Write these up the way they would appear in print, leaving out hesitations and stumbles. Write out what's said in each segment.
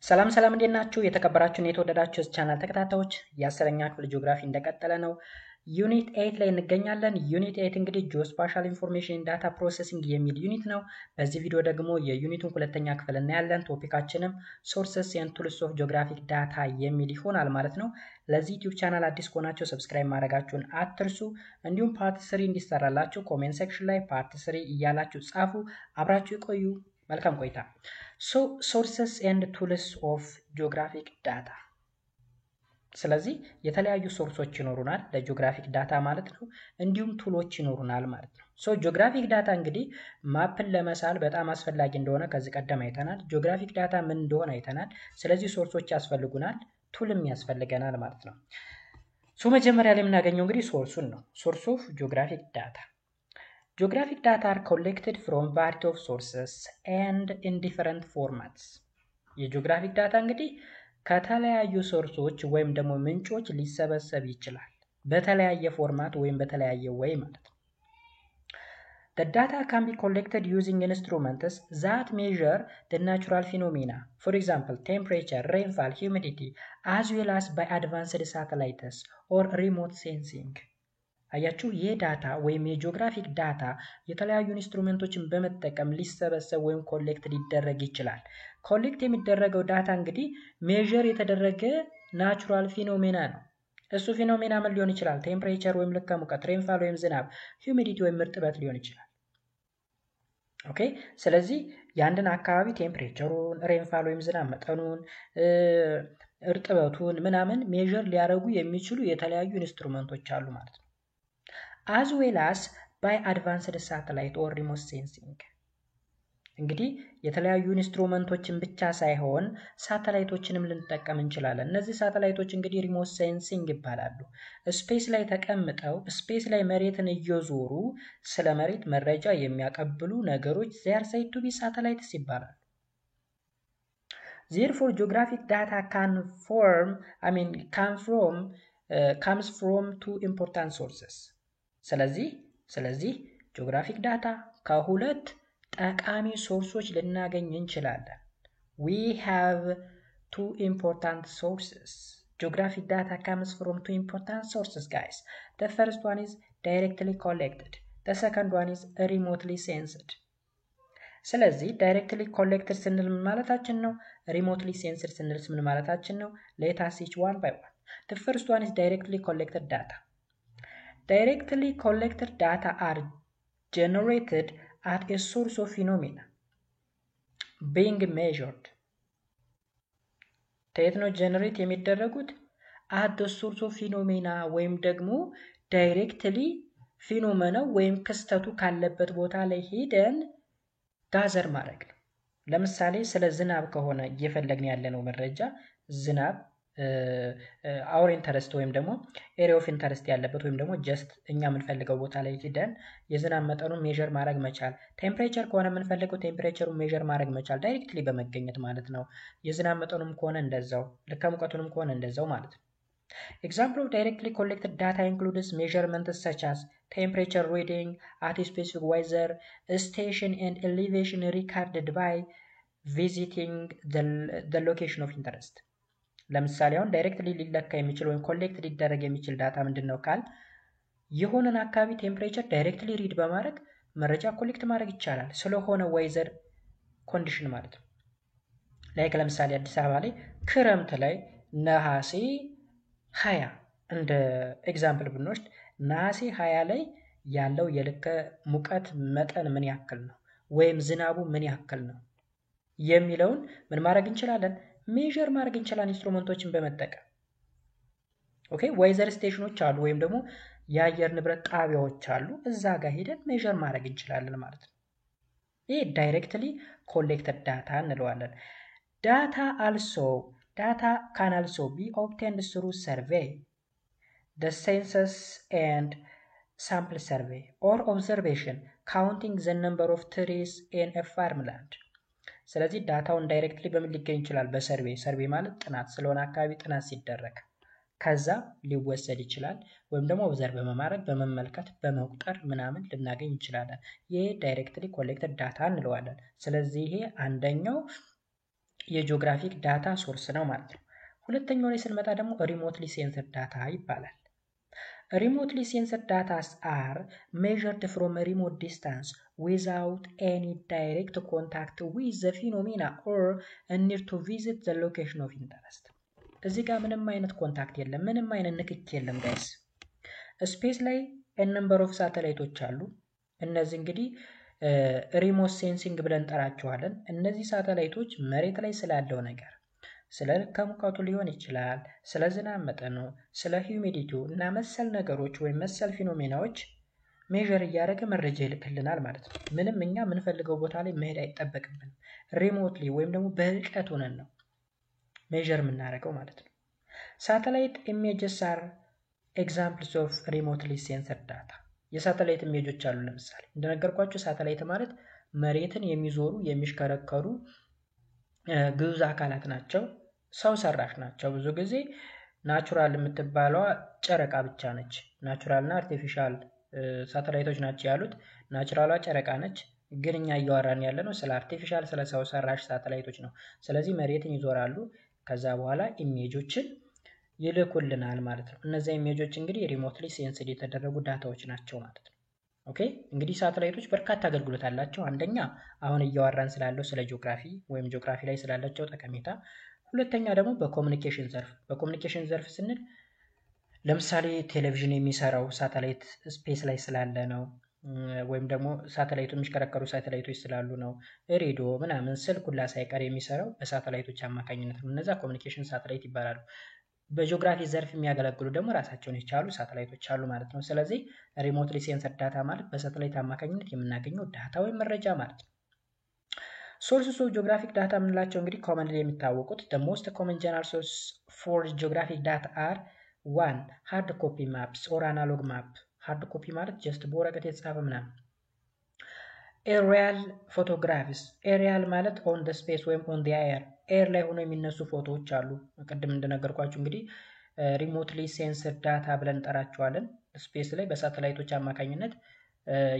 ሰላም ሰላም እንዴት ናችሁ? የተከበራችሁና የተወደዳችሁ ቻናል ተከታታዮች የአስረኛ ክፍል ጂኦግራፊ እንደቀጠለ ነው። ዩኒት 8 ላይ እንገኛለን። ዩኒት 8 እንግዲህ ጂኦስፓሻል ኢንፎርሜሽን ዳታ ፕሮሰሲንግ የሚል ዩኒት ነው። በዚህ ቪዲዮ ደግሞ የዩኒቱን ሁለተኛ ክፍል እናያለን። ቶፒካችንም ሶርስስ ኤንድ ቱልስ ኦፍ ጂኦግራፊክ ዳታ የሚል ይሆናል ማለት ነው። ለዚህ ዩቲዩብ ቻናል አዲስ ከሆናችሁ ሰብስክራይብ ማድረጋችሁን አትርሱ። እንዲሁም ፓርት 3 እንዲሰራላችሁ ኮሜንት ሴክሽን ላይ ፓርት 3 እያላችሁ ጻፉ። አብራችሁ ይቆዩ። መልካም ቆይታ። ሶርስስ ኤንድ ቱልስ ኦፍ ጂኦግራፊክ ዳታ። ስለዚህ የተለያዩ ሶርሶች ይኖሩናል ለጂኦግራፊክ ዳታ ማለት ነው። እንዲሁም ቱሎች ይኖሩናል ማለት ነው። ጂኦግራፊክ ዳታ እንግዲህ ማፕን ለመሳል በጣም አስፈላጊ እንደሆነ ከዚህ ቀደም አይተናል። ጂኦግራፊክ ዳታ ምን እንደሆነ አይተናል። ስለዚህ ሶርሶች ያስፈልጉናል፣ ቱልም ያስፈልገናል ማለት ነው። መጀመሪያ ላይ የምናገኘው እንግዲህ ሶርሱን ነው። ሶርስ ኦፍ ጂኦግራፊክ ዳታ. Geographic data are collected from variety of sources and in different formats. የጂኦግራፊክ ዳታ እንግዲህ ከተለያዩ ሶርሶች ወይም ደግሞ ምንጮች ሊሰበሰብ ይችላል በተለያየ ፎርማት ወይም በተለያየ ወይ ማለት ነው። The data can be collected using instruments that measure the natural phenomena. For example, temperature, rainfall, humidity, as well as by advanced satellites or remote sensing. አያችሁ ይህ ዳታ ወይም የጂኦግራፊክ ዳታ የተለያዩ ኢንስትሩሜንቶችን በመጠቀም ሊሰበሰብ ወይም ኮሌክት ሊደረግ ይችላል። ኮሌክት የሚደረገው ዳታ እንግዲህ ሜዠር የተደረገ ናቹራል ፊኖሜና ነው። እሱ ፊኖሜና ምን ሊሆን ይችላል? ቴምፕሬቸር ወይም ልከ ሙቀት፣ ሬንፋል ወይም ዝናብ፣ ሂዩሚዲቲ ወይም እርጥበት ሊሆን ይችላል። ኦኬ። ስለዚህ የአንድን አካባቢ ቴምፕሬቸሩን፣ ሬንፋል ወይም ዝናብ መጠኑን፣ እርጥበቱን ምናምን ሜዠር ሊያደርጉ የሚችሉ የተለያዩ ኢንስትሩሜንቶች አሉ ማለት ነው። as well as by advanced satellite or remote sensing. እንግዲህ የተለያዩ ኢንስትሩመንቶችን ብቻ ሳይሆን ሳተላይቶችንም ልንጠቀም እንችላለን። እነዚህ ሳተላይቶች እንግዲህ ሪሞት ሴንሲንግ ይባላሉ። ስፔስ ላይ ተቀምጠው ስፔስ ላይ መሬትን እየዞሩ ስለ መሬት መረጃ የሚያቀብሉ ነገሮች they are said to be satellites ይባላሉ። Therefore geographic data comes from two important sources. ስለዚህ ጂኦግራፊክ ዳታ ከሁለት ጠቃሚ ሶርሶች ልናገኝ እንችላለን። We have two important sources. Geographic data comes from two important sources, guys. The first one is directly collected. The second one is remotely sensed. ስለዚህ directly collected ስንል ምን ማለታችን ነው? remotely sensed ስንል ምን ማለታችን ነው? Let us each one by one. The first one is directly collected data. Directly collected data are generated at a source of phenomena being measured. ከየት ነው ጀነሬት የሚደረጉት? at the source of phenomena ወይም ደግሞ directly ፊኖሜና ወይም ክስተቱ ካለበት ቦታ ላይ ሄደን ጋዘር ማድረግ ነው። ለምሳሌ ስለ ዝናብ ከሆነ እየፈለግን ያለነው መረጃ ዝናብ our interest ወይም ደግሞ area of interest ያለበት ወይም ደግሞ just እኛ የምንፈልገው ቦታ ላይ ሄደን የዝናብ መጠኑን ሜዠር ማድረግ መቻል። ቴምፕሬቸር ከሆነ የምንፈልገው ቴምፕሬቸሩን ሜዠር ማድረግ መቻል ዳይሬክትሊ በመገኘት ማለት ነው። የዝናብ መጠኑም ከሆነ እንደዛው፣ ልከ ሙቀቱንም ከሆነ እንደዛው ማለት ነው። Example of directly collected data includes measurements such as temperature reading at a specific weather station and elevation recorded by visiting the location of interest. ለምሳሌ አሁን ዳይሬክትሊ ሊለካ የሚችል ወይም ኮሌክት ሊደረግ የሚችል ዳታ ምንድነው ካል የሆነን አካባቢ ቴምፕሬቸር ዳይሬክትሊ ሪድ በማድረግ መረጃ ኮሌክት ማድረግ ይቻላል ስለሆነ ዌዘር ኮንዲሽን ማለት ነው። ላይክ ለምሳሌ አዲስ አበባ ላይ ክረምት ላይ ነሐሴ 20 እንደ ኤግዛምፕል ብንወስድ ነሐሴ 20 ላይ ያለው የልከ ሙቀት መጠን ምን ያክል ነው ወይም ዝናቡ ምን ያክል ነው የሚለውን ምን ማድረግ እንችላለን? ሜዠር ማድረግ እንችላለን ኢንስትሩሜንቶችን በመጠቀም። ኦኬ ዌዘር ስቴሽኖች አሉ ወይም ደግሞ የአየር ንብረት ጣቢያዎች አሉ። እዛ ጋር ሄደን ሜዠር ማድረግ እንችላለን ማለት ነው። ይሄ ዳይሬክትሊ ኮሌክትድ ዳታ እንለዋለን። Data can also be obtained through survey, the census and sample survey, or observation, counting the number of trees in a farmland. ስለዚህ ዳታውን ዳይሬክትሊ በምን ሊገኝ ይችላል? በሰርቬይ ማለት ጥናት ስለሆነ አካባቢ ጥናት ሲደረግ ከዛ ሊወሰድ ይችላል ወይም ደግሞ ኦብዘርቭ በማድረግ በመመልከት በመቁጠር ምናምን ልናገኝ እንችላለን። ይሄ ዳይሬክትሊ ኮሌክትድ ዳታ እንለዋለን። ስለዚህ ይሄ አንደኛው የጂኦግራፊክ ዳታ ሶርስ ነው ማለት ነው። ሁለተኛው ላይ ስንመጣ ደግሞ ሪሞትሊ ሴንስድ ዳታ ይባላል። ሪሞትሊ ሴንስድ ዳታስ አር ሜዠርድ ፍሮም ሪሞት ዲስታንስ ዊዛውት ኤኒ ዳይሬክት ኮንታክት ዊዝ ዘ ፊኖሜና ኦር ኒድ ቱ ቪዚት ዘ ሎኬሽን ኦፍ ኢንተረስት። እዚህ ጋር ምንም አይነት ኮንታክት የለም፣ ምንም አይነት ንክኪ የለም ጋይስ። ስፔስ ላይ ነምበር ኦፍ ሳተላይቶች አሉ። እነዚህ እንግዲህ ሪሞት ሴንሲንግ ብለን እንጠራቸዋለን። እነዚህ ሳተላይቶች መሬት ላይ ስላለው ነገር ስለ ከሙቀቱ ሊሆን ይችላል፣ ስለ ዝናብ መጠኑ፣ ስለ ሂዩሚዲቲው እና መሰል ነገሮች ወይም መሰል ፊኖሜናዎች ሜዠር እያደረገ መረጃ ይልክልናል ማለት ነው። ምንም እኛ የምንፈልገው ቦታ ላይ መሄድ አይጠበቅብንም። ሪሞትሊ ወይም ደግሞ በርቀት ሆነን ነው ሜዠር የምናደርገው ማለት ነው። ሳተላይት ኢሜጅስ አር ኤግዛምፕልስ ኦፍ ሪሞትሊ ሴንስድ ዳታ። የሳተላይት ኢሜጆች አሉ። ለምሳሌ እንደነገርኳችሁ ሳተላይት ማለት መሬትን የሚዞሩ የሚሽከረከሩ ግዙፍ አካላት ናቸው። ሰው ሰራሽ ናቸው። ብዙ ጊዜ ናቹራል የምትባለዋ ጨረቃ ብቻ ነች። ናቹራል እና አርቲፊሻል ሳተላይቶች ናቸው ያሉት። ናቹራሏ ጨረቃ ነች፣ ግን እኛ እያወራን ያለ ነው ስለ አርቲፊሻል ስለ ሰው ሰራሽ ሳተላይቶች ነው። ስለዚህ መሬትን ይዞራሉ፣ ከዛ በኋላ ኢሜጆችን ይልኩልናል ማለት ነው። እነዚህ ኢሜጆች እንግዲህ ሪሞትሊ ሴንስድ የተደረጉ ዳታዎች ናቸው ማለት ነው። ኦኬ እንግዲህ ሳተላይቶች በርካታ አገልግሎት አላቸው። አንደኛ አሁን እያወራን ስላለው ስለ ጂኦግራፊ ወይም ጂኦግራፊ ላይ ስላላቸው ጠቀሜታ፣ ሁለተኛ ደግሞ በኮሙኒኬሽን ዘርፍ። በኮሙኒኬሽን ዘርፍ ስንል ለምሳሌ ቴሌቪዥን የሚሰራው ሳተላይት ስፔስ ላይ ስላለ ነው፣ ወይም ደግሞ ሳተላይቱ የሚሽከረከሩ ሳተላይቶች ስላሉ ነው። ሬዲዮ ምናምን ስልክ ሁላ ሳይቀር የሚሰራው በሳተላይቶች አማካኝነት ነው። እነዛ ኮሙኒኬሽን ሳተላይት ይባላሉ። በጂኦግራፊ ዘርፍ የሚያገለግሉ ደግሞ ራሳቸውን የቻሉ ሳተላይቶች አሉ ማለት ነው። ስለዚህ ሪሞትሊ ሴንስድ ዳታ ማለት በሳተላይት አማካኝነት የምናገኘው ዳታ ወይም መረጃ ማለት ነው። ሶርስስ ኦፍ ጂኦግራፊክ ዳታ የምንላቸው እንግዲህ ኮመንሊ የሚታወቁት the most common general source for geographic data are 1 hard copy maps or analog map። ሃርድ ኮፒ ማለት ጀስት በወረቀት የተጻፈ ምናምን። ኤሪያል ፎቶግራፍስ። ኤሪያል ማለት ኦን ደ ስፔስ ወይም ኦን ደ ኤር፣ ኤር ላይ ሆኖ የሚነሱ ፎቶዎች አሉ። ቅድም እንደነገርኳችሁ እንግዲህ ሪሞትሊ ሴንስድ ዳታ ብለን እንጠራቸዋለን። ስፔስ ላይ በሳተላይቶች አማካኝነት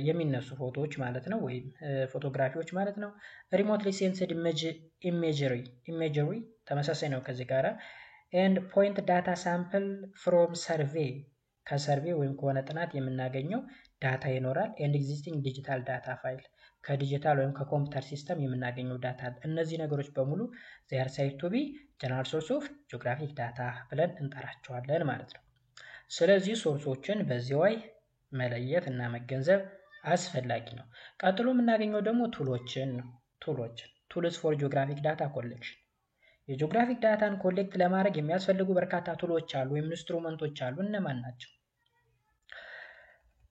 የሚነሱ ፎቶዎች ማለት ነው፣ ወይም ፎቶግራፊዎች ማለት ነው። ሪሞትሊ ሴንስድ ኢሜጀሪ ተመሳሳይ ነው ከዚህ ጋር። ኤንድ ፖይንት ዳታ ሳምፕል ፍሮም ሰርቬይ፣ ከሰርቬይ ወይም ከሆነ ጥናት የምናገኘው ዳታ ይኖራል። ኤንድ ኤግዚስቲንግ ዲጂታል ዳታ ፋይል፣ ከዲጂታል ወይም ከኮምፒውተር ሲስተም የምናገኘው ዳታ። እነዚህ ነገሮች በሙሉ ዜር ሳይድ ቱ ቢ ጀነራል ሶርስ ኦፍ ጂኦግራፊክ ዳታ ብለን እንጠራቸዋለን ማለት ነው። ስለዚህ ሶርሶችን በዚህ ወይ መለየት እና መገንዘብ አስፈላጊ ነው። ቀጥሎ የምናገኘው ደግሞ ቱሎችን ነው። ቱልስ ፎር ጂኦግራፊክ ዳታ ኮሌክሽን። የጂኦግራፊክ ዳታን ኮሌክት ለማድረግ የሚያስፈልጉ በርካታ ቱሎች አሉ ወይም ኢንስትሩመንቶች አሉ። እነማን ናቸው?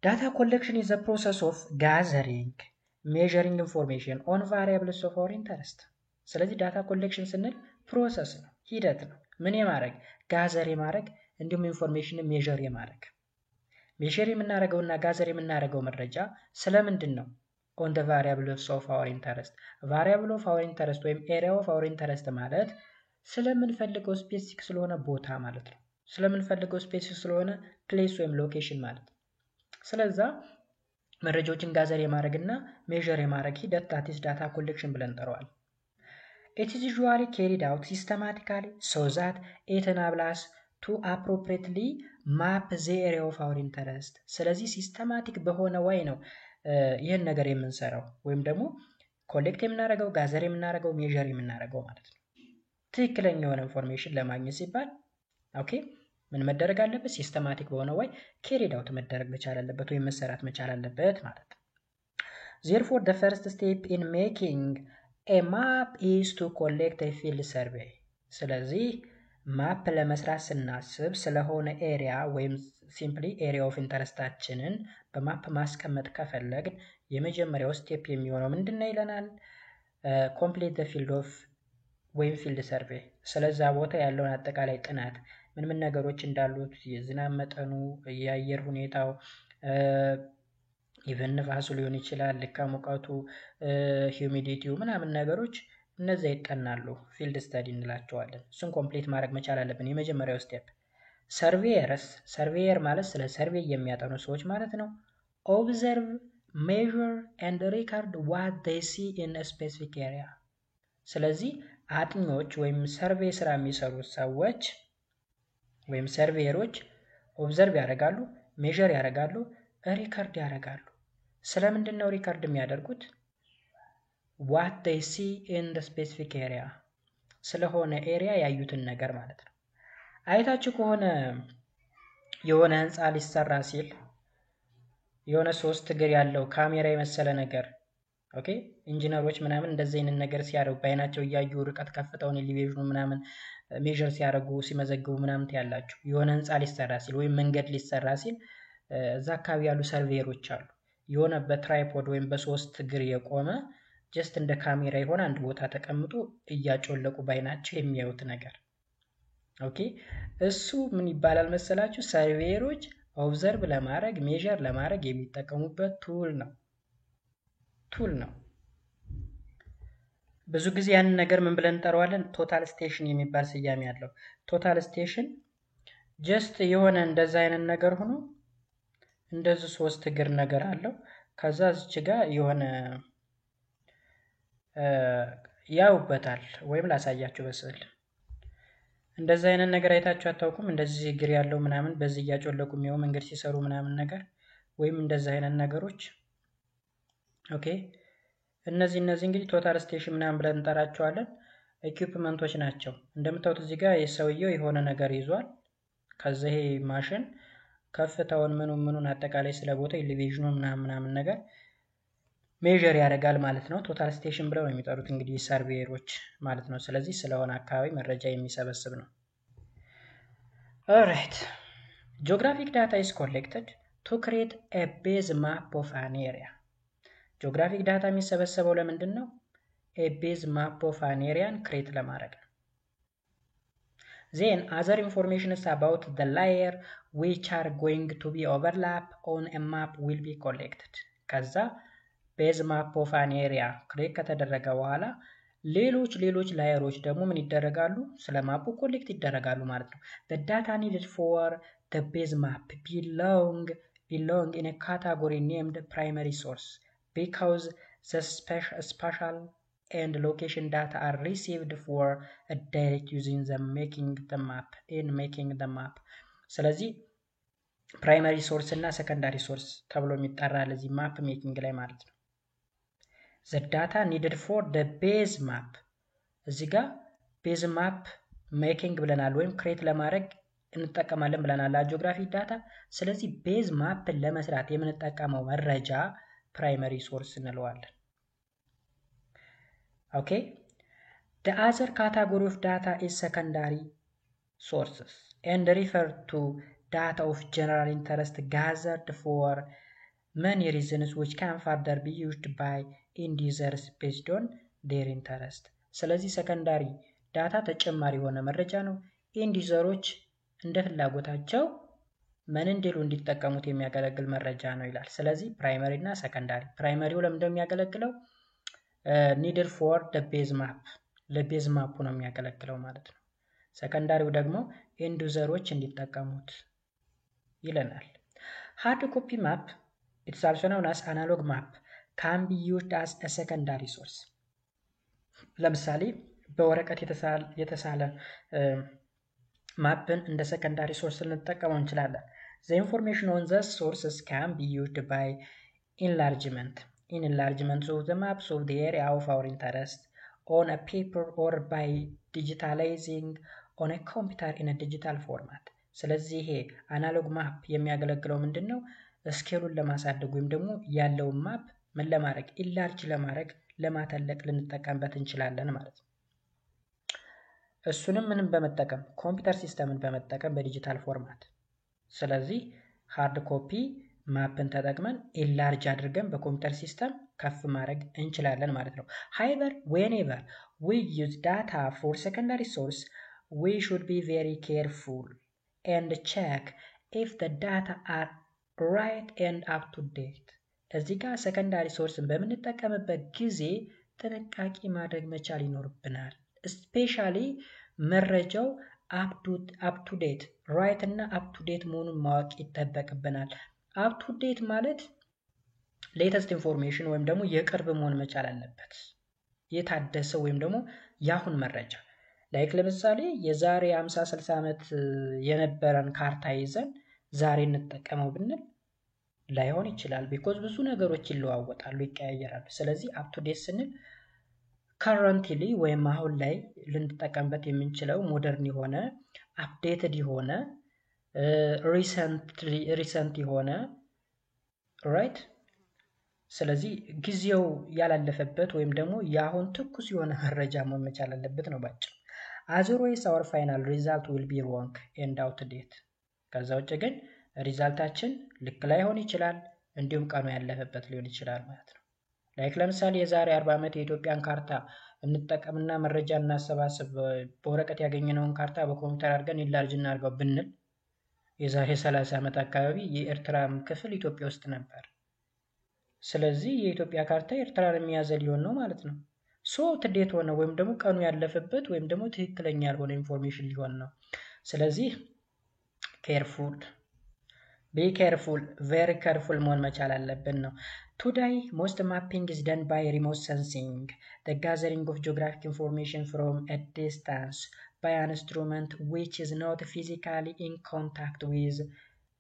ዳታ ኮሌክሽን ኢዝ ዘ ፕሮሰስ ኦፍ ጋዘሪንግ ሜዠሪንግ ኢንፎርሜሽን ኦን ቫሪያብልስ ኦፍ አወር ኢንተረስት። ስለዚህ ዳታ ኮሌክሽን ስንል ፕሮሰስ ነው፣ ሂደት ነው። ምን የማድረግ ጋዘር የማድረግ እንዲሁም ኢንፎርሜሽን ሜዠር የማድረግ። ሜዠር የምናደርገው እና ጋዘር የምናደርገው መረጃ ስለምንድን ነው? ኦን ደ ቫሪያብልስ ኦፍ አወር ኢንተረስት። ቫሪያብል ኦፍ አወር ኢንተረስት ወይም ኤሪያ ኦፍ አወር ኢንተረስት ማለት ስለምንፈልገው ስፔሲፊክ ስለሆነ ቦታ ማለት ነው። ስለምንፈልገው ስፔሲፊክ ስለሆነ ፕሌስ ወይም ሎኬሽን ማለት ነው። ስለዛ መረጃዎችን ጋዘር የማድረግ እና ሜዠር የማድረግ ሂደት ዳቲስ ዳታ ኮሌክሽን ብለን እንጠራዋለን። ኢት ኢዝ ዩዥዋሊ ካሪድ አውት ሲስተማቲካሊ ሶ ዛት ኢት ኤናብልስ ቱ አፕሮፕሪየትሊ ማፕ ዘ ኤሪያ ኦፍ አወር ኢንተረስት። ስለዚህ ሲስተማቲክ በሆነ ወይ ነው ይህን ነገር የምንሰራው ወይም ደግሞ ኮሌክት የምናደርገው ጋዘር የምናደርገው ሜዠር የምናደርገው ማለት ነው። ትክክለኛ የሆነ ኢንፎርሜሽን ለማግኘት ሲባል ኦኬ ምን መደረግ አለበት? ሲስተማቲክ በሆነ ወይ ካሪድ አውት መደረግ መቻል አለበት ወይም መሰራት መቻል አለበት ማለት ነው። therefore the first step in making a map is to collect a field survey። ስለዚህ ማፕ ለመስራት ስናስብ ስለሆነ ኤሪያ ወይም ሲምፕሊ ኤሪያ ኦፍ ኢንተረስታችንን በማፕ ማስቀመጥ ከፈለግን የመጀመሪያው ስቴፕ የሚሆነው ምንድነው ይለናል? ኮምፕሊት ዘ ፊልድ ኦፍ ወይም ፊልድ ሰርቬይ። ስለዛ ቦታ ያለውን አጠቃላይ ጥናት ምን ምን ነገሮች እንዳሉት፣ የዝናብ መጠኑ፣ የአየር ሁኔታው፣ ኢቨን ንፋሱ ሊሆን ይችላል፣ ልካ ሙቀቱ፣ ሂዩሚዲቲው ምናምን ነገሮች እነዚያ ይጠናሉ። ፊልድ ስተዲ እንላቸዋለን። እሱን ኮምፕሊት ማድረግ መቻል አለብን። የመጀመሪያው ስቴፕ። ሰርቬየር ማለት ስለ ሰርቬይ የሚያጠኑ ሰዎች ማለት ነው። ኦብዘርቭ ሜዠር ኤንድ ሪካርድ ዋት ዴይ ሲ ኢን ስፔሲፊክ ኤሪያ። ስለዚህ አጥኞች ወይም ሰርቬይ ስራ የሚሰሩ ሰዎች ወይም ሰርቬየሮች ኦብዘርቭ ያደርጋሉ፣ ሜዠር ያደርጋሉ፣ ሪከርድ ያደርጋሉ። ስለምንድን ነው ሪከርድ የሚያደርጉት? what they see in the specific area ስለሆነ ኤሪያ ያዩትን ነገር ማለት ነው። አይታችሁ ከሆነ የሆነ ህንፃ ሊሰራ ሲል የሆነ 3 እግር ያለው ካሜራ የመሰለ ነገር ኦኬ ኢንጂነሮች ምናምን እንደዚህ አይነት ነገር ሲያደርጉ በአይናቸው እያዩ ርቀት ከፍታውን ኤሊቬሽኑ ምናምን ሜዠር ሲያደርጉ ሲመዘግቡ ምናምን ያላችሁ የሆነ ህንፃ ሊሰራ ሲል ወይም መንገድ ሊሰራ ሲል እዛ አካባቢ ያሉ ሰርቬየሮች አሉ። የሆነ በትራይፖድ ወይም በ3 እግር የቆመ ጀስት እንደ ካሜራ የሆነ አንድ ቦታ ተቀምጦ እያጮለቁ በአይናቸው የሚያዩት ነገር ኦኬ እሱ ምን ይባላል መሰላችሁ? ሰርቬየሮች ኦብዘርቭ ለማድረግ ሜዠር ለማድረግ የሚጠቀሙበት ቱል ነው። ብዙ ጊዜ ያንን ነገር ምን ብለን እንጠራዋለን? ቶታል ስቴሽን የሚባል ስያሜ አለው። ቶታል ስቴሽን ጀስት የሆነ እንደዛ አይነት ነገር ሆኖ እንደዚህ 3 እግር ነገር አለው። ከዛ እዚህ ጋር የሆነ ያውበታል ወይም ላሳያችሁ በስዕል እንደዛ አይነት ነገር አይታችሁ አታውቁም? እንደዚህ እግር ያለው ምናምን በዚህ እያጮለቁ የሚያው መንገድ ሲሰሩ ምናምን ነገር ወይም እንደዛ አይነት ነገሮች ኦኬ እነዚህ እንግዲህ ቶታል ስቴሽን ምናምን ብለን እንጠራቸዋለን። ኢኩዊፕመንቶች ናቸው። እንደምታዩት እዚህ ጋር የሰውየው የሆነ ነገር ይዟል። ከዛ ይሄ ማሽን ከፍታውን ምኑን አጠቃላይ ስለ ቦታ ኤሊቬሽኑን ምናምን ነገር ሜዠር ያደርጋል ማለት ነው። ቶታል ስቴሽን ብለው ነው የሚጠሩት እንግዲህ ሰርቬየሮች ማለት ነው። ስለዚህ ስለሆነ አካባቢ መረጃ የሚሰበስብ ነው። ኦልራይት ጂኦግራፊክ ዳታ ኢዝ ኮሌክትድ ቱ ክሬት ኤ ቤዝ ማፕ ኦፍ አን ኤሪያ። ጂኦግራፊክ ዳታ የሚሰበሰበው ለምንድን ነው? ኤ ቤዝ ማፕ ኦፍ አን ኤሪያን ክሬት ለማድረግ ነው። Then other information about the layer which are going to be overlap on a map will be collected. ከዛ ቤዝ ማፕ ኦፍ አን ኤሪያ ክሬት ከተደረገ በኋላ ሌሎች ላየሮች ደግሞ ምን ይደረጋሉ? ስለ ማፑ ኮሌክት ይደረጋሉ ማለት ነው። The data needed for the base map belong in a category named primary source because the spatial and location data are received for a direct using the making the map ስለዚህ ፕራይመሪ ሶርስ እና ሰከንዳሪ ሶርስ ተብሎ የሚጠራ ለዚህ ማፕ ሜኪንግ ላይ ማለት ነው። the data needed for the base map እዚህ ጋር ቤዝ ማፕ ሜኪንግ ብለናል ወይም ክሬት ለማድረግ እንጠቀማለን ብለናል ጂኦግራፊክ ዳታ። ስለዚህ ቤዝ ማፕን ለመስራት የምንጠቀመው መረጃ ፕራይመሪ ሶርስ እንለዋለን። Okay, the other category of data is secondary sources and refer to data of general interest gathered for many reasons which can further be used by end users based on their interest. ስለዚህ ሰከንዳሪ ዳታ ተጨማሪ የሆነ መረጃ ነው። ኤንድ ዩዘሮች እንደ ፍላጎታቸው ምን እንዲሉ እንዲጠቀሙት የሚያገለግል መረጃ ነው ይላል። ስለዚህ ፕራይመሪ እና ሰከንዳሪ ፕራይመሪው ለምን እንደሚያገለግለው needed for the base map ለቤዝ ማፑ ነው የሚያገለግለው ማለት ነው። ሰከንዳሪው ደግሞ ኤንድ ዩዘሮች እንዲጠቀሙት ይለናል። ሃርድ ኮፒ ማፕ it's also known as analog map can be used as a secondary source። ለምሳሌ በወረቀት የተሳለ ማፕን እንደ ሰከንዳሪ ሶርስ ልንጠቀመው እንችላለን። the information on the sources can be used by enlargement of the maps of the area of our interest on a paper or by digitalizing on a computer in a digital format። ስለዚህ ይሄ አናሎግ ማፕ የሚያገለግለው ምንድነው? ስኬሉን ለማሳደግ ወይም ደግሞ ያለውን ማፕ ምን ለማድረግ ኢንላርጅ ለማድረግ ለማተለቅ ልንጠቀምበት እንችላለን ማለት ነው። እሱንም ምንም በመጠቀም ኮምፒውተር ሲስተምን በመጠቀም በዲጂታል ፎርማት። ስለዚህ ሃርድ ኮፒ ማፕን ተጠቅመን ኢንላርጅ አድርገን በኮምፒውተር ሲስተም ከፍ ማድረግ እንችላለን ማለት ነው። however whenever we use data for secondary source we should be very careful and check if the data are right and up to date። እዚህ ጋር ሰከንዳሪ ሶርስን በምንጠቀምበት ጊዜ ጥንቃቄ ማድረግ መቻል ይኖርብናል። ስፔሻሊ መረጃው up to date right እና up to date መሆኑን ማወቅ ይጠበቅብናል። up to date ማለት ሌተስት ኢንፎርሜሽን ወይም ደግሞ የቅርብ መሆን መቻል አለበት። የታደሰ ወይም ደግሞ ያሁን መረጃ ላይክ ለምሳሌ የዛሬ 50 60 ዓመት የነበረን ካርታ ይዘን ዛሬ እንጠቀመው ብንል ላይሆን ይችላል። ቢኮዝ ብዙ ነገሮች ይለዋወጣሉ፣ ይቀያየራሉ። ስለዚህ አፕ ቱ ዴት ስንል ከረንትሊ ወይም አሁን ላይ ልንጠቀምበት የምንችለው ሞደርን የሆነ አፕዴትድ የሆነ ሪሰንት የሆነ ራይት። ስለዚህ ጊዜው ያላለፈበት ወይም ደግሞ የአሁን ትኩስ የሆነ መረጃ መሆን መቻል አለበት ነው ባጭሩ። otherwise our final result will be wrong and outdated። ከዛ ውጭ ግን ሪዛልታችን ልክ ላይሆን ይችላል፣ እንዲሁም ቀኑ ያለፈበት ሊሆን ይችላል ማለት ነው። ላይክ ለምሳሌ የዛሬ 40 ዓመት የኢትዮጵያን ካርታ እንጠቀምና መረጃ እናሰባስብ በወረቀት ያገኘነውን ካርታ በኮምፒውተር አድርገን ኢንላርጅ እናድርገው ብንል የዛሬ 30 ዓመት አካባቢ የኤርትራም ክፍል ኢትዮጵያ ውስጥ ነበር። ስለዚህ የኢትዮጵያ ካርታ ኤርትራን የሚያዘ ሊሆን ነው ማለት ነው። ሶ ትዴት ሆነ ወይም ደግሞ ቀኑ ያለፈበት ወይም ደግሞ ትክክለኛ ያልሆነ ኢንፎርሜሽን ሊሆን ነው። ስለዚህ ኬርፉል be careful, very careful መሆን መቻል አለብን ነው። Today most mapping is done by remote sensing, the gathering of geographic information from a distance by an instrument which is not physically in contact with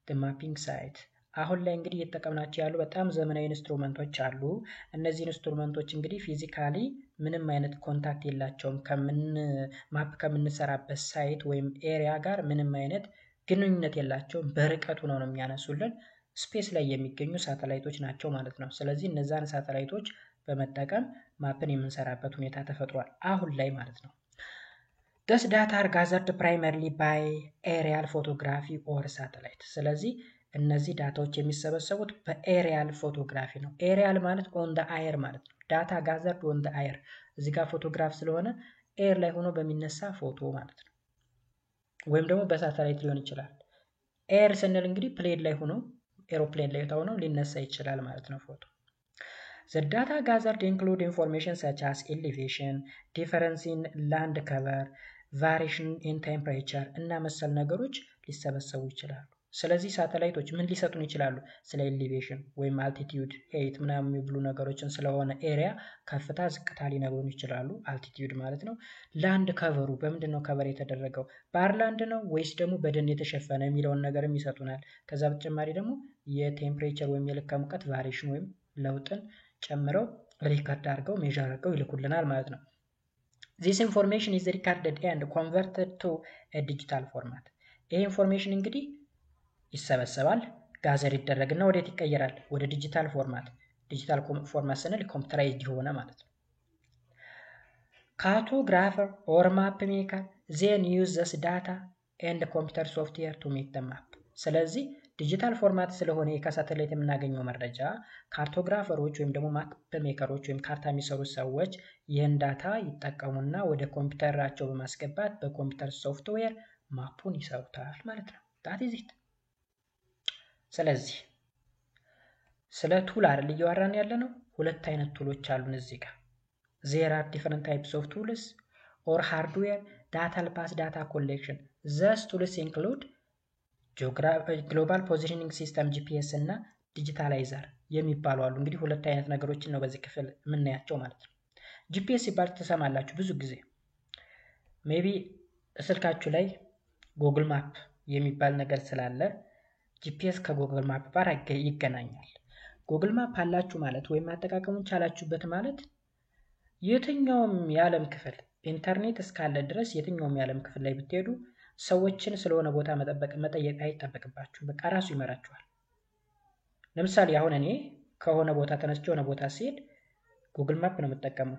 the mapping site። አሁን ላይ እንግዲህ እየተጠቀምናቸው ያሉ በጣም ዘመናዊ ኢንስትሩመንቶች አሉ። እነዚህ ኢንስትሩመንቶች እንግዲህ ፊዚካሊ ምንም አይነት ኮንታክት የላቸውም ማፕ ከምንሰራበት ሳይት ወይም ኤሪያ ጋር ምንም አይነት ግንኙነት የላቸውም። በርቀቱ ነው የሚያነሱልን። ስፔስ ላይ የሚገኙ ሳተላይቶች ናቸው ማለት ነው። ስለዚህ እነዛን ሳተላይቶች በመጠቀም ማፕን የምንሰራበት ሁኔታ ተፈጥሯል አሁን ላይ ማለት ነው። Thus data are gathered primarily by aerial photography or satellite። ስለዚህ እነዚህ ዳታዎች የሚሰበሰቡት በኤሪያል ፎቶግራፊ ነው። ኤሪያል ማለት ኦን ደ አየር ማለት ነው። ዳታ ጋዘርድ ኦን ደ አየር፣ እዚህ ጋር ፎቶግራፍ ስለሆነ ኤር ላይ ሆኖ በሚነሳ ፎቶ ማለት ነው። ወይም ደግሞ በሳተላይት ሊሆን ይችላል። ኤር ስንል እንግዲህ ፕሌን ላይ ሆኖ ኤሮፕሌን ላይ ሆኖ ሊነሳ ይችላል ማለት ነው ፎቶ። The data gathered include information such as elevation, difference in land cover, variation in temperature እና መሰል ነገሮች ሊሰበሰቡ ይችላሉ። ስለዚህ ሳተላይቶች ምን ሊሰጡን ይችላሉ? ስለ ኤሊቬሽን ወይም አልቲቲዩድ ሄይት ምናምን የሚብሉ ነገሮችን ስለሆነ ኤሪያ ከፍታ ዝቅታ ሊነግሩን ይችላሉ። አልቲቲዩድ ማለት ነው። ላንድ ከቨሩ በምንድን ነው ከቨር የተደረገው? በአርላንድ ነው ወይስ ደግሞ በደን የተሸፈነ የሚለውን ነገርም ይሰጡናል። ከዛ በተጨማሪ ደግሞ የቴምፕሬቸር ወይም የልካ ሙቀት ቫሪሽን ወይም ለውጥን ጨምረው ሪከርድ አድርገው ሜዥር አድርገው ይልኩልናል ማለት ነው። This information is recorded and converted to a digital format። ይሄ ኢንፎርሜሽን እንግዲህ ይሰበሰባል፣ ጋዘር ይደረግና ወዴት ይቀየራል? ወደ ዲጂታል ፎርማት። ዲጂታል ፎርማት ስንል ኮምፒውተራይዝድ የሆነ ማለት ነው። Cartographer or map maker then use this data and computer software to make the map። ስለዚህ ዲጂታል ፎርማት ስለሆነ ከሳተላይት የምናገኘው መረጃ ካርቶግራፈሮች ወይም ደግሞ ማፕ ሜከሮች ወይም ካርታ የሚሰሩ ሰዎች ይህን ዳታ ይጠቀሙና ወደ ኮምፒውተራቸው በማስገባት በኮምፒውተር ሶፍትዌር ማፑን ይሰሩታል ማለት ነው። that is it። ስለዚህ ስለ ቱል አይደል እያወራን ያለ ነው። ሁለት አይነት ቱሎች አሉን እዚህ ጋር። there are different types of tools or hardware that help us data collection. These tools include ግሎባል ፖዚሽኒንግ ሲስተም ጂፒኤስ እና ዲጂታላይዘር የሚባሉ አሉ። እንግዲህ ሁለት አይነት ነገሮችን ነው በዚህ ክፍል የምናያቸው ማለት ነው። ጂፒኤስ ሲባል ትሰማላችሁ ብዙ ጊዜ። ሜቢ ስልካችሁ ላይ ጉግል ማፕ የሚባል ነገር ስላለ ጂፒኤስ ከጉግል ማፕ ጋር ይገናኛል። ጉግል ማፕ አላችሁ ማለት ወይም አጠቃቀሙን ቻላችሁበት ማለት የትኛውም የዓለም ክፍል ኢንተርኔት እስካለ ድረስ የትኛውም የዓለም ክፍል ላይ ብትሄዱ ሰዎችን ስለሆነ ቦታ መጠየቅ አይጠበቅባችሁ። በቃ ራሱ ይመራችኋል። ለምሳሌ አሁን እኔ ከሆነ ቦታ ተነስቼ የሆነ ቦታ ሲሄድ ጉግል ማፕ ነው የምጠቀመው።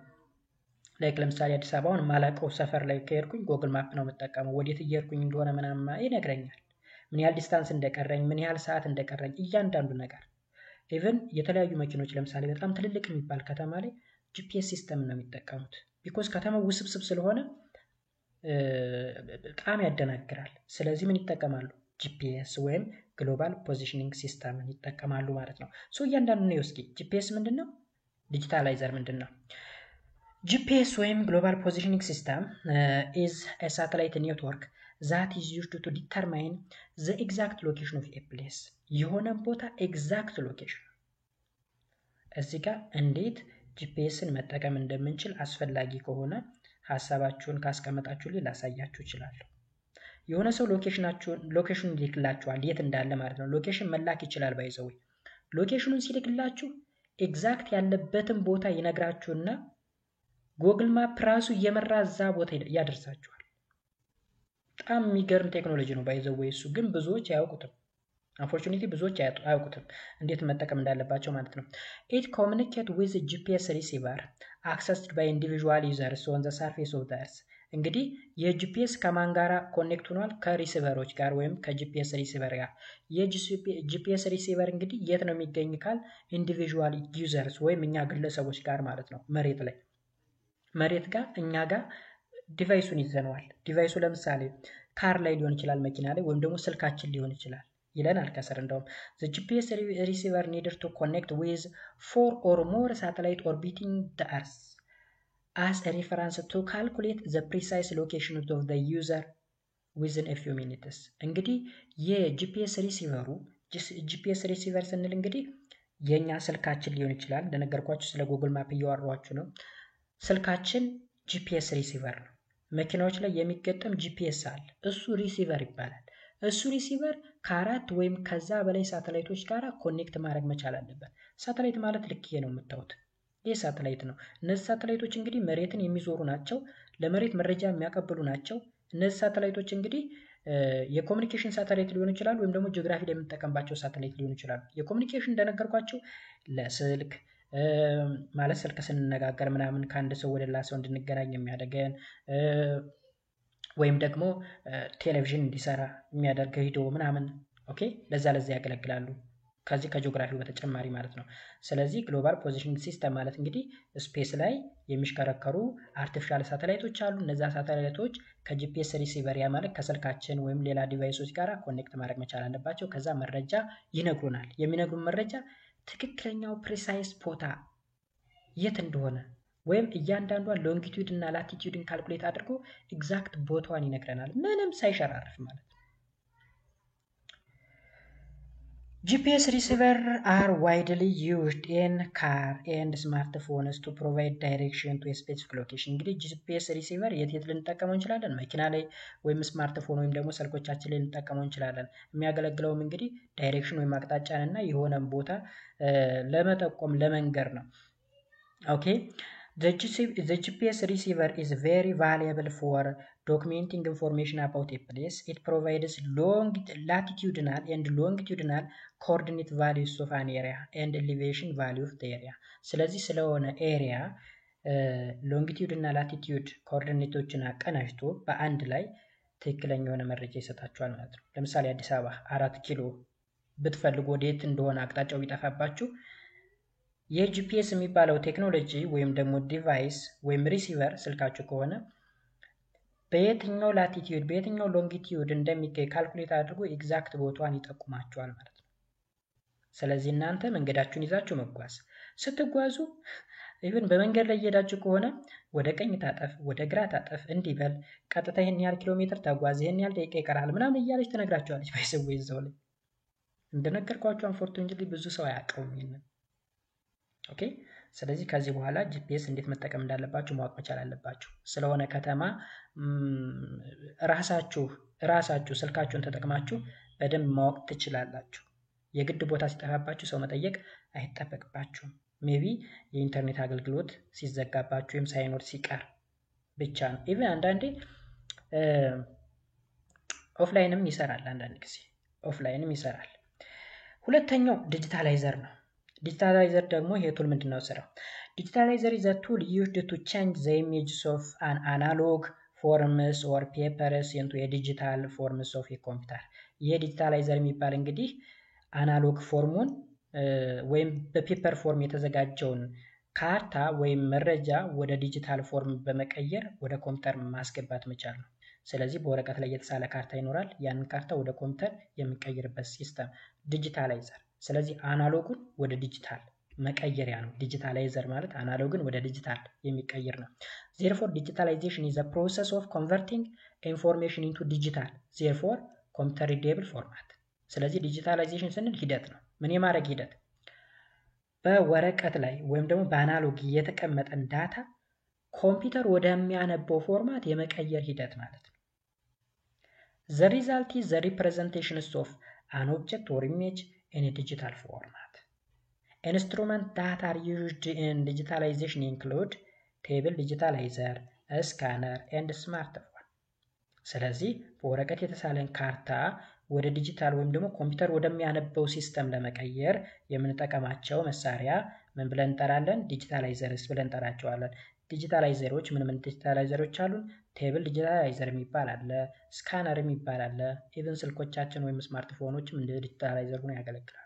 ላይክ ለምሳሌ አዲስ አበባውን ማላቀው ሰፈር ላይ ከሄድኩኝ ጉግል ማፕ ነው የምጠቀመው። ወዴት እየሄድኩኝ እንደሆነ ምናምን ይነግረኛል። ምን ያህል ዲስታንስ እንደቀረኝ፣ ምን ያህል ሰዓት እንደቀረኝ እያንዳንዱ ነገር። ኢቭን የተለያዩ መኪኖች ለምሳሌ በጣም ትልልቅ የሚባል ከተማ ላይ ጂፒኤስ ሲስተም ነው የሚጠቀሙት። ቢኮዝ ከተማው ውስብስብ ስለሆነ በጣም ያደናግራል። ስለዚህ ምን ይጠቀማሉ? ጂፒኤስ ወይም ግሎባል ፖዚሽኒንግ ሲስተምን ይጠቀማሉ ማለት ነው። ሶ እያንዳንዱ ነው እስኪ ጂፒኤስ ምንድነው? ዲጂታላይዘር ምንድነው? ጂፒኤስ ወይም ግሎባል ፖዚሽኒንግ ሲስተም is a satellite network that is used to determine the exact location of a place። የሆነ ቦታ ኤግዛክት ሎኬሽን እዚህ ጋር እንዴት ጂፒኤስን መጠቀም እንደምንችል አስፈላጊ ከሆነ ሐሳባችሁን ካስቀመጣችሁልኝ ላሳያችሁ እችላለሁ። የሆነ ሰው ሎኬሽኑን ይልክላችኋል የት እንዳለ ማለት ነው። ሎኬሽን መላክ ይችላል ባይዘው ሎኬሽኑን ሲልክላችሁ ኤግዛክት ያለበትን ቦታ ይነግራችሁና ጉግል ማፕ ራሱ እየመራ እዛ ቦታ ያደርሳችኋል። በጣም የሚገርም ቴክኖሎጂ ነው ባይዘው እሱ ግን ብዙዎች አያውቁትም። አንፎርቹኔትሊ ብዙዎች አያውቁትም እንዴት መጠቀም እንዳለባቸው ማለት ነው። ኢት ኮሚኒኬት ዊዝ ጂፒኤስ ሪሲቨር አክሰስድ ባይ ኢንዲቪዥዋል ዩዘርስ ኦን ዘ ሰርፌስ ኦፍ ዘ እርዝ። እንግዲህ የጂፒኤስ ከማን ጋራ ኮኔክት ሆኗል? ከሪሲቨሮች ጋር ወይም ከጂፒኤስ ሪሲቨር ጋር። የጂፒኤስ ሪሲቨር እንግዲህ የት ነው የሚገኝ ካል ኢንዲቪዥዋል ዩዘርስ ወይም እኛ ግለሰቦች ጋር ማለት ነው። መሬት ጋር እኛ ጋር ዲቫይሱን ይዘነዋል። ዲቫይሱ ለምሳሌ ካር ላይ ሊሆን ይችላል፣ መኪና ላይ ወይም ደግሞ ስልካችን ሊሆን ይችላል ይለናል ከስር እንደውም the GPS receiver needed to connect with 4 or more satellite orbiting the earth as a reference to calculate the precise location of the user within a few minutes። እንግዲህ የጂፒኤስ ሪሲቨር ስንል እንግዲህ የኛ ስልካችን ሊሆን ይችላል። እንደነገርኳችሁ ስለ ጉግል ማፕ እያወራኋችሁ ነው። ስልካችን ጂፒኤስ ሪሲቨር ነው። መኪናዎች ላይ የሚገጠም ጂፒኤስ አለ፣ እሱ ሪሲቨር ይባላል። እሱ ሪሲቨር ከአራት ወይም ከዛ በላይ ሳተላይቶች ጋር ኮኔክት ማድረግ መቻል አለበት። ሳተላይት ማለት ልክ ይሄ ነው የምታዩት፣ ይህ ሳተላይት ነው። እነዚህ ሳተላይቶች እንግዲህ መሬትን የሚዞሩ ናቸው፣ ለመሬት መረጃ የሚያቀብሉ ናቸው። እነዚህ ሳተላይቶች እንግዲህ የኮሙኒኬሽን ሳተላይት ሊሆኑ ይችላሉ ወይም ደግሞ ጂኦግራፊ ላይ የምንጠቀምባቸው ሳተላይት ሊሆኑ ይችላሉ። የኮሙኒኬሽን እንደነገርኳቸው ለስልክ ማለት ስልክ ስንነጋገር ምናምን ከአንድ ሰው ወደ ሌላ ሰው እንድንገናኝ የሚያደርገን ወይም ደግሞ ቴሌቪዥን እንዲሰራ የሚያደርግ ቪዲዮ ምናምን ኦኬ፣ ለዛ ያገለግላሉ ከዚህ ከጂኦግራፊው በተጨማሪ ማለት ነው። ስለዚህ ግሎባል ፖዚሽኒንግ ሲስተም ማለት እንግዲህ ስፔስ ላይ የሚሽከረከሩ አርቲፊሻል ሳተላይቶች አሉ። እነዛ ሳተላይቶች ከጂፒኤስ ሪሲቨር ያ ማለት ከስልካችን ወይም ሌላ ዲቫይሶች ጋር ኮኔክት ማድረግ መቻል አለባቸው። ከዛ መረጃ ይነግሩናል። የሚነግሩን መረጃ ትክክለኛው ፕሪሳይስ ቦታ የት እንደሆነ ወይም እያንዳንዷን ሎንጊቲዩድ እና ላቲቲዩድን ካልኩሌት አድርጎ ኤግዛክት ቦታዋን ይነግረናል ምንም ሳይሸራርፍ ማለት ነው። GPS receiver are widely used in car and smartphones to provide direction to a specific location። እንግዲህ GPS receiver የት ልንጠቀመው እንችላለን? መኪና ላይ ወይም ስማርትፎን ወይም ደግሞ ስልኮቻችን ላይ ልንጠቀመው እንችላለን። የሚያገለግለውም እንግዲህ ዳይሬክሽን ወይም አቅጣጫን እና የሆነን ቦታ ለመጠቆም ለመንገር ነው። ኦኬ The GPS receiver is very valuable for documenting information about a place. It provides latitudinal and longitudinal coordinate values of an area and elevation value of the area. ስለዚህ ስለሆነ ኤሪያ ሎንጊቲዩድ እና ላቲቲዩድ ኮኦርዲኔቶችን አቀናጅቶ በአንድ ላይ ትክክለኛ የሆነ መረጃ ይሰጣችኋል ማለት ነው። ለምሳሌ አዲስ አበባ 4 ኪሎ ብትፈልጉ ወዴት እንደሆነ አቅጣጫው ቢጠፋባችሁ የጂፒኤስ የሚባለው ቴክኖሎጂ ወይም ደግሞ ዲቫይስ ወይም ሪሲቨር ስልካችሁ ከሆነ በየትኛው ላቲቲዩድ በየትኛው ሎንጊቲዩድ እንደሚገኝ ካልኩሌት አድርጎ ኤግዛክት ቦታዋን ይጠቁማችኋል ማለት ነው። ስለዚህ እናንተ መንገዳችሁን ይዛችሁ መጓዝ ስትጓዙ ኢቭን በመንገድ ላይ እየሄዳችሁ ከሆነ ወደ ቀኝ ታጠፍ፣ ወደ ግራ ታጠፍ፣ እንዲበል ቀጥታ ይሄን ያህል ኪሎ ሜትር ተጓዝ፣ ይሄን ያህል ደቂቃ ይቀራል ምናምን እያለች ትነግራችኋለች። ባይሰው ይዘው ላይ እንደነገርኳችሁ አንፎርቹኔትሊ ብዙ ሰው አያውቀውም ይሄንን። ኦኬ ስለዚህ ከዚህ በኋላ ጂፒኤስ እንዴት መጠቀም እንዳለባችሁ ማወቅ መቻል አለባችሁ። ስለሆነ ከተማ ራሳችሁ ስልካችሁን ተጠቅማችሁ በደንብ ማወቅ ትችላላችሁ። የግድ ቦታ ሲጠፋባችሁ ሰው መጠየቅ አይጠበቅባችሁም። ሜቢ የኢንተርኔት አገልግሎት ሲዘጋባችሁ ወይም ሳይኖር ሲቀር ብቻ ነው። ኢቭን አንዳንዴ ኦፍላይንም ይሰራል፣ አንዳንድ ጊዜ ኦፍላይንም ይሰራል። ሁለተኛው ዲጂታላይዘር ነው። ዲጂታላይዘር ደግሞ ይሄ ቱል ምንድነው ስራው? ዲጂታላይዘር is a tool used to change the images of an analog forms or papers into a digital forms of a computer። ይሄ ዲጂታላይዘር የሚባል እንግዲህ አናሎግ ፎርሙን ወይም በፔፐር ፎርም የተዘጋጀውን ካርታ ወይም መረጃ ወደ ዲጂታል ፎርም በመቀየር ወደ ኮምፒውተር ማስገባት መቻል ነው። ስለዚህ በወረቀት ላይ የተሳለ ካርታ ይኖራል። ያንን ካርታ ወደ ኮምፒውተር የሚቀይርበት ሲስተም ዲጂታላይዘር። ስለዚህ አናሎጉን ወደ ዲጂታል መቀየሪያ ነው። ዲጂታላይዘር ማለት አናሎግን ወደ ዲጂታል የሚቀይር ነው። therefore digitalization is a process of converting information into digital therefore computer readable format። ስለዚህ ዲጂታላይዜሽን ስንል ሂደት ነው። ምን የማድረግ ሂደት? በወረቀት ላይ ወይም ደግሞ በአናሎግ የተቀመጠን ዳታ ኮምፒውተር ወደሚያነበው ፎርማት የመቀየር ሂደት ማለት ነው። The result is the representation of an object or image in a digital format. Instruments that are used in digitalization include table digitalizer, a scanner, and smartphone. ስለዚህ በወረቀት የተሳለን ካርታ ወደ ዲጂታል ወይም ደግሞ ኮምፒውተር ወደሚያነበው ሲስተም ለመቀየር የምንጠቀማቸው መሳሪያ ምን ብለን እንጠራለን? ዲጂታላይዘርስ ብለን እንጠራቸዋለን። ዲጂታላይዘሮች ምን ዲጂታላይዘሮች አሉን? ቴብል ዲጂታላይዘር የሚባል አለ፣ ስካነር የሚባል አለ። ኢቭን ስልኮቻችን ወይም ስማርትፎኖችም እንደ ዲጂታላይዘር ሆነው ያገለግላሉ።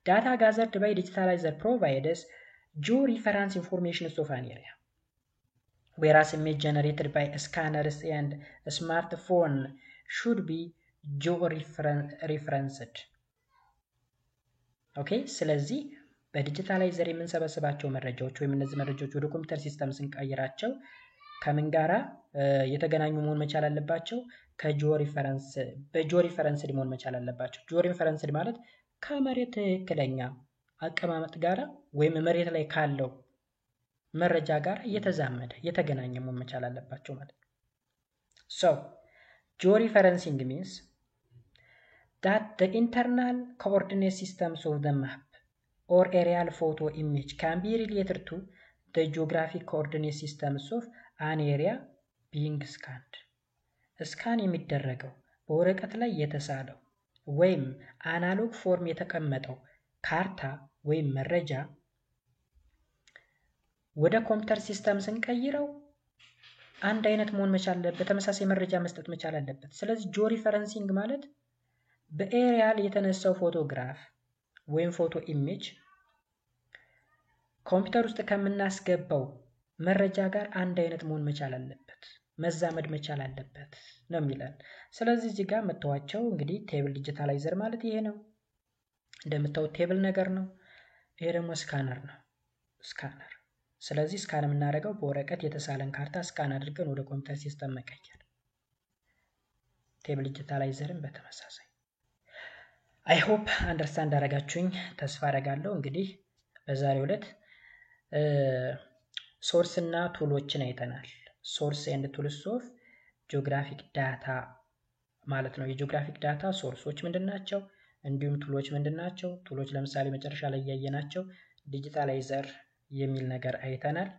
ዳታ ጋዘርድ ባይ ዲጂታላይዘር ፕሮቫይድስ ጂኦሪፈረንስ ኢንፎርሜሽን ኦፍ አን ኤሪያ whereas image generated by scanners and smartphone should be geo-referenced. ኦኬ ስለዚህ በዲጂታላይዘር የምንሰበስባቸው መረጃዎች ወይም እነዚህ መረጃዎች ወደ ኮምፒውተር ሲስተም ስንቀይራቸው ከምን ጋራ የተገናኙ መሆን መቻል አለባቸው? በጂኦሪፈረንስድ መሆን መቻል አለባቸው። ጂኦሪፈረንስድ ማለት ከመሬት ትክክለኛ አቀማመጥ ጋራ ወይም መሬት ላይ ካለው መረጃ ጋር የተገናኘ መሆን መቻል አለባቸው ማለት ነው። So, georeferencing means that the internal coordinate systems of the map or aerial photo image can be related to the geographic coordinate systems of an area being scanned. ስካን የሚደረገው በወረቀት ላይ የተሳለው ወይም አናሎግ ፎርም የተቀመጠው ካርታ ወይም መረጃ ወደ ኮምፒውተር ሲስተም ስንቀይረው አንድ አይነት መሆን መቻል አለበት፣ ተመሳሳይ መረጃ መስጠት መቻል አለበት። ስለዚህ ጂኦሪፈረንሲንግ ማለት በኤሪያል የተነሳው ፎቶግራፍ ወይም ፎቶ ኢሜጅ ኮምፒውተር ውስጥ ከምናስገባው መረጃ ጋር አንድ አይነት መሆን መቻል አለበት፣ መዛመድ መቻል አለበት ነው የሚለን። ስለዚህ እዚህ ጋር መተዋቸው እንግዲህ ቴብል ዲጂታላይዘር ማለት ይሄ ነው። እንደምታዩት ቴብል ነገር ነው። ይሄ ደግሞ ስካነር ነው። ስካነር ስለዚህ ስካን የምናደርገው በወረቀት የተሳለን ካርታ ስካን አድርገን ወደ ኮምፒውተር ሲስተም መቀየር። ቴብል ዲጂታላይዘርን በተመሳሳይ አይ ሆፕ አንደርስታንድ አደረጋችሁኝ ተስፋ አደርጋለሁ። እንግዲህ በዛሬው ዕለት ሶርስ እና ቱሎችን አይተናል። ሶርስ ኤንድ ቱልስ ኦፍ ጂኦግራፊክ ዳታ ማለት ነው። የጂኦግራፊክ ዳታ ሶርሶች ምንድናቸው? እንዲሁም ቱሎች ምንድናቸው? ቱሎች ለምሳሌ መጨረሻ ላይ ያየናቸው ዲጂታላይዘር የሚል ነገር አይተናል።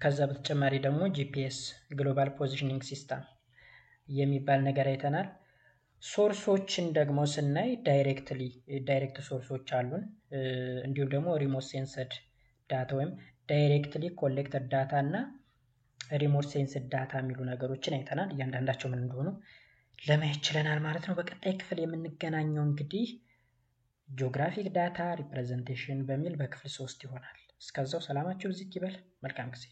ከዛ በተጨማሪ ደግሞ ጂፒኤስ ግሎባል ፖዚሽኒንግ ሲስተም የሚባል ነገር አይተናል። ሶርሶችን ደግሞ ስናይ ዳይሬክት ሶርሶች አሉን። እንዲሁም ደግሞ ሪሞት ሴንስድ ዳታ ወይም ዳይሬክትሊ ኮሌክትድ ዳታ እና ሪሞት ሴንስድ ዳታ የሚሉ ነገሮችን አይተናል። እያንዳንዳቸው ምን እንደሆኑ ለማየት ችለናል ማለት ነው። በቀጣይ ክፍል የምንገናኘው እንግዲህ ጂኦግራፊክ ዳታ ሪፕሬዘንቴሽን በሚል በክፍል 3 ይሆናል። እስከዛው ሰላማችሁ ብዝት ይበል። መልካም ጊዜ